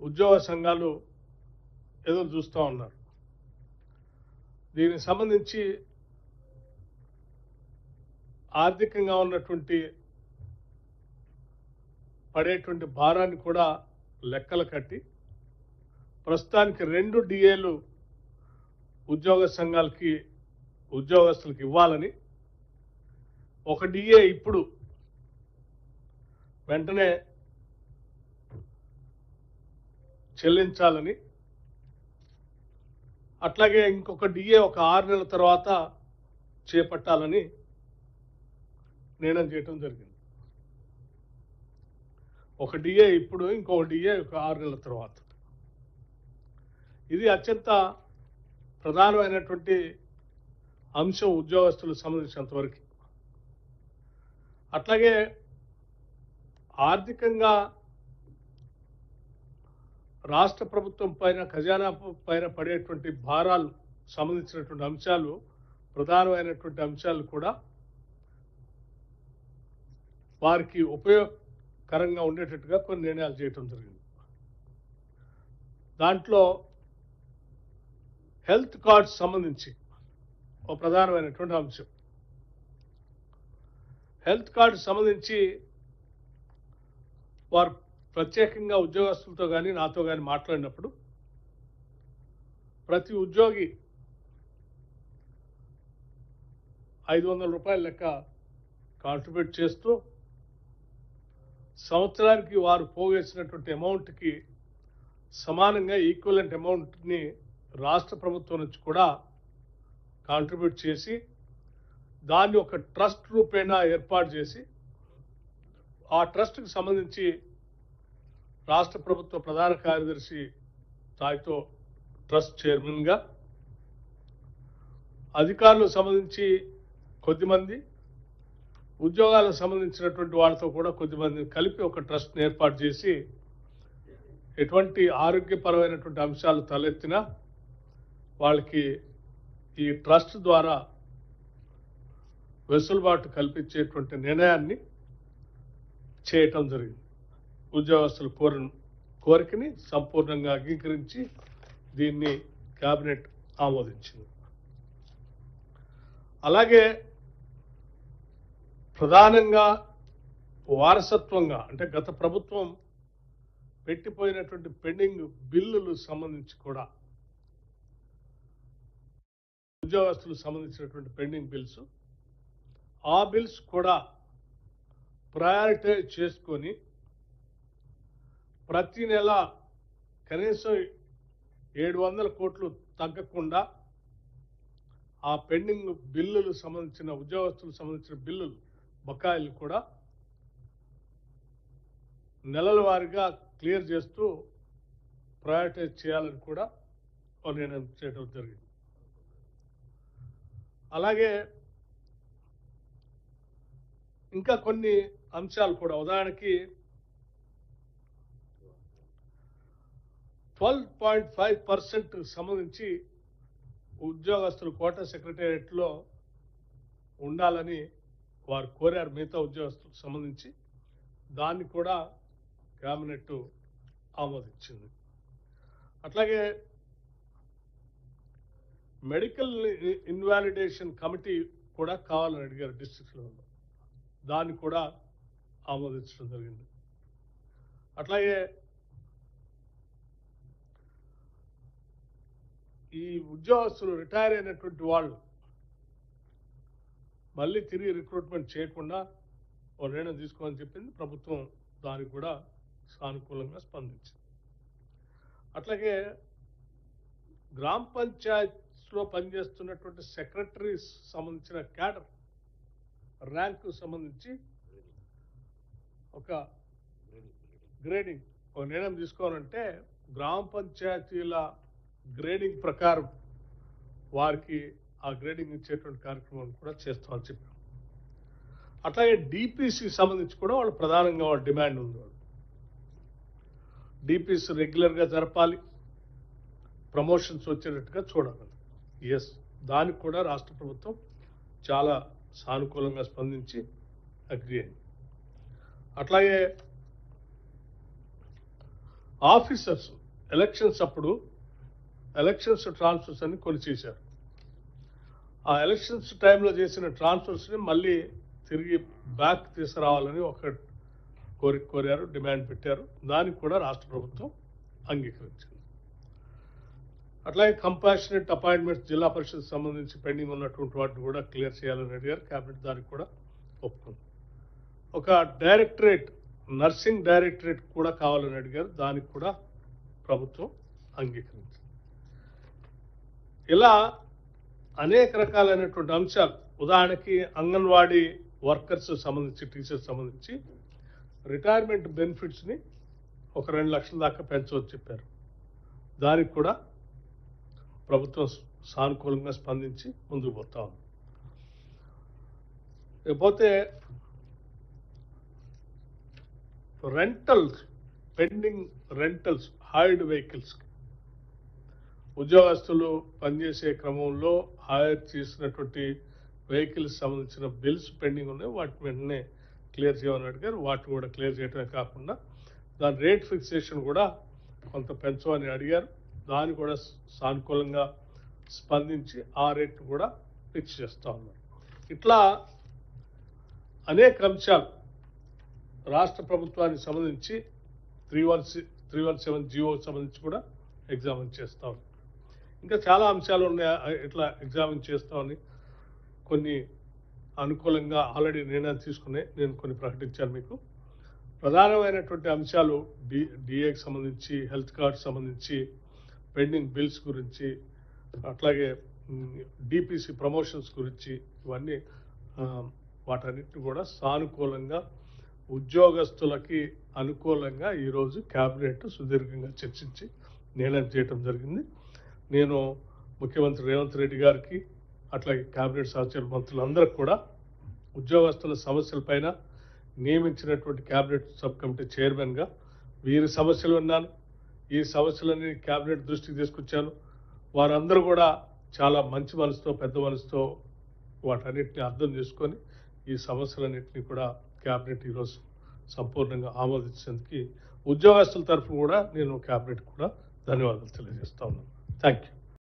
ఉద్యోగ సంఘాలు ఎదురు చూస్తూ ఉన్నారు. దీనికి సంబంధించి ఆర్థికంగా ఉన్నటువంటి పడేటువంటి భారాన్ని కూడా లెక్కలు కట్టి ప్రస్తుతానికి 2 డిఏలు ఉద్యోగ సంఘాలకి ఉద్యోగస్తులకు ఇవ్వాలని, ఒక డిఏ ఇప్పుడు వెంటనే చెల్లించాలని, అట్లాగే ఇంకొక డిఏ ఒక 6 నెలల తర్వాత చేపట్టాలని నిర్ణయం చేయడం జరిగింది. ఒక డిఏ ఇప్పుడు, ఇంకొక డిఏ ఒక 6 నెలల తర్వాత. ఇది అత్యంత ప్రధానమైనటువంటి అంశం ఉద్యోగస్తులకు సంబంధించినంత వరకు. అట్లాగే ఆర్థికంగా రాష్ట్ర ప్రభుత్వం పైన, ఖజానా పైన పడేటువంటి భారాలు సంబంధించినటువంటి అంశాలు, ప్రధానమైనటువంటి అంశాలు కూడా వారికి ఉపయోగకరంగా ఉండేటట్టుగా కొన్ని నిర్ణయాలు చేయడం జరిగింది. దాంట్లో హెల్త్ కార్డ్స్ సంబంధించి ఒక ప్రధానమైనటువంటి అంశం. హెల్త్ కార్డు సంబంధించి వారు ప్రత్యేకంగా ఉద్యోగస్తులతో కానీ నాతో కానీ మాట్లాడినప్పుడు, ప్రతి ఉద్యోగి 500 రూపాయల లెక్క కాంట్రిబ్యూట్ చేస్తూ సంవత్సరానికి వారు పోగేసినటువంటి అమౌంట్కి సమానంగా ఈక్వలెంట్ అమౌంట్ని రాష్ట్ర ప్రభుత్వం నుంచి కూడా కాంట్రిబ్యూట్ చేసి దాన్ని ఒక ట్రస్ట్ రూపేణా ఏర్పాటు చేసి, ఆ ట్రస్ట్కి సంబంధించి రాష్ట్ర ప్రభుత్వ ప్రధాన కార్యదర్శి స్థాయితో ట్రస్ట్ చైర్మన్గా, అధికారులకు సంబంధించి కొద్దిమంది, ఉద్యోగాలకు సంబంధించినటువంటి వాళ్ళతో కూడా కొద్దిమంది కలిపి ఒక ట్రస్ట్ని ఏర్పాటు చేసి, ఎటువంటి ఆరోగ్యపరమైనటువంటి అంశాలు తలెత్తినా వాళ్ళకి ఈ ట్రస్ట్ ద్వారా వెసులుబాటు కల్పించేటువంటి నిర్ణయాన్ని చేయటం జరిగింది. ఉద్యోగస్తుల కోరికని సంపూర్ణంగా అంగీకరించి దీన్ని కేబినెట్ ఆమోదించింది. అలాగే ప్రధానంగా వారసత్వంగా, అంటే గత ప్రభుత్వం పెట్టిపోయినటువంటి పెండింగ్ బిల్లులు సంబంధించి కూడా, ఉద్యోగస్తులకు సంబంధించినటువంటి పెండింగ్ బిల్స్, ఆ బిల్స్ కూడా ప్రయారిటైజ్ చేసుకొని ప్రతి నెల కనీసం 700 కోట్లు తగ్గకుండా ఆ పెండింగ్ బిల్లులు సంబంధించిన, ఉద్యోగస్తులకు సంబంధించిన బిల్లులు బకాయిలు కూడా నెలల వారీగా క్లియర్ చేస్తూ ప్రయారిటైజ్ చేయాలని కూడా నిర్ణయం చేయడం జరిగింది. అలాగే ఇంకా కొన్ని అంశాలు కూడా, ఉదాహరణకి 12.5% సంబంధించి ఉద్యోగస్తులు కోటా సెక్రటేరియట్లో ఉండాలని వారు కోరారు, మిగతా ఉద్యోగస్తులకు సంబంధించి. దాన్ని కూడా కేబినెట్ ఆమోదించింది. అట్లాగే మెడికల్ ఇన్వాలిడేషన్ కమిటీ కూడా కావాలని అడిగారు డిస్ట్రిక్ట్ లెవెల్లో, దాన్ని కూడా ఆమోదించడం జరిగింది. అట్లాగే ఈ ఉద్యోగస్తులు రిటైర్ అయినటువంటి వాళ్ళు మళ్ళీ తిరిగి రిక్రూట్మెంట్ చేయకుండా ఒక నిర్ణయం తీసుకోవాలని చెప్పింది ప్రభుత్వం. దానికి కూడా సానుకూలంగా స్పందించింది. అట్లాగే గ్రామ పంచాయత్లో పనిచేస్తున్నటువంటి సెక్రటరీస్ సంబంధించిన క్యాడర్ ర్యాంకు సంబంధించి ఒక గ్రేడింగ్, ఒక నిర్ణయం తీసుకోవాలంటే గ్రామ పంచాయతీల గ్రేడింగ్ ప్రకారం వారికి ఆ గ్రేడింగ్ ఇచ్చేటువంటి కార్యక్రమం కూడా చేస్తామని చెప్పాం. అట్లాగే డిపిసి సంబంధించి కూడా వాళ్ళు ప్రధానంగా వాళ్ళ డిమాండ్ ఉంది. డిపిసి రెగ్యులర్గా జరపాలి, ప్రమోషన్స్ వచ్చేటట్టుగా చూడాలి. ఎస్, దానికి కూడా రాష్ట్ర ప్రభుత్వం చాలా సానుకూలంగా స్పందించి అగ్రి అయింది. అట్లాగే ఆఫీసర్స్ ఎలక్షన్స్ అప్పుడు ఎలక్షన్స్ ట్రాన్స్ఫర్స్ అని కొన్ని చేశారు. ఆ ఎలక్షన్స్ టైంలో చేసిన ట్రాన్స్ఫర్స్ని మళ్ళీ తిరిగి బ్యాక్ తీసుకురావాలని ఒక కోరారు, డిమాండ్ పెట్టారు. దానికి కూడా రాష్ట్ర ప్రభుత్వం అంగీకరించింది. అట్లాగే కంపాషనేట్ అపాయింట్మెంట్స్ జిల్లా పరిషత్ సంబంధించి పెండింగ్ ఉన్నటువంటి వాటిని కూడా క్లియర్ చేయాలని అడిగారు. క్యాబినెట్ దానికి కూడా ఒప్పుకుంది. ఒక డైరెక్టరేట్, నర్సింగ్ డైరెక్టరేట్ కూడా కావాలని అడిగారు. దానికి కూడా ప్రభుత్వం అంగీకరించింది. ఇలా అనేక రకాలైనటువంటి అంశాలు, ఉదాహరణకి అంగన్వాడీ వర్కర్స్ సంబంధించి, టీచర్స్ సంబంధించి రిటైర్మెంట్ బెనిఫిట్స్ని ఒక 2 లక్షల దాకా పెంచవచ్చు చెప్పారు. దానికి కూడా ప్రభుత్వం సానుకూలంగా స్పందించి ముందుకు పోతా ఉంది. లేకపోతే rentals, pending rentals, hired vehicles, ఉద్యోగస్తులు పనిచేసే క్రమంలో హైర్ చేసినటువంటి వెహికల్స్ సంబంధించిన బిల్స్ పెండింగ్ ఉన్నాయి. వాటి వెంటనే క్లియర్ చేయమని అడిగారు. వాటిని కూడా క్లియర్ చేయడమే కాకుండా దాని రేట్ ఫిక్సేషన్ కూడా కొంత పెంచమని అడిగారు. దాన్ని కూడా సానుకూలంగా స్పందించి ఆ రేట్ను కూడా ఫిక్స్ చేస్తూ ఉన్నారు. ఇట్లా అనేక అంశాలు రాష్ట్ర ప్రభుత్వానికి సంబంధించి 317 జీవోకి సంబంధించి కూడా ఎగ్జామిన్ చేస్తూ ఉన్నారు. ఇంకా చాలా అంశాలు ఉన్నాయి. ఇట్లా ఎగ్జామిన్ చేస్తామని కొన్ని అనుకూలంగా ఆల్రెడీ నిర్ణయం తీసుకునే నేను కొన్ని ప్రకటించాను మీకు. ప్రధానమైనటువంటి అంశాలు డిఏకి సంబంధించి, హెల్త్ కార్డ్ సంబంధించి, పెండింగ్ బిల్స్ గురించి, అట్లాగే డిపిసి ప్రమోషన్స్ గురించి, ఇవన్నీ వాటన్నిటిని కూడా సానుకూలంగా ఉద్యోగస్తులకి అనుకూలంగా ఈరోజు క్యాబినెట్ సుదీర్ఘంగా చర్చించి నిర్ణయం చేయడం జరిగింది. నేను ముఖ్యమంత్రి రేవంత్ రెడ్డి గారికి, అట్లాగే క్యాబినెట్ సహచర మంత్రులందరికీ కూడా ఉద్యోగస్తుల సమస్యలపైన నియమించినటువంటి క్యాబినెట్ సబ్ కమిటీ చైర్మన్గా వీరి సమస్యలు విన్నాను. ఈ సమస్యలన్నీ క్యాబినెట్ దృష్టికి తీసుకొచ్చాను. వారందరూ కూడా చాలా మంచి మనసుతో, పెద్ద మనసుతో వాటన్నిటిని అర్థం చేసుకొని ఈ సమస్యలన్నింటినీ కూడా క్యాబినెట్ ఈరోజు సంపూర్ణంగా ఆమోదించేందుకు ఉద్యోగస్తుల తరఫున కూడా నేను క్యాబినెట్ కూడా ధన్యవాదాలు తెలియజేస్తా ఉన్నాను. Thank you.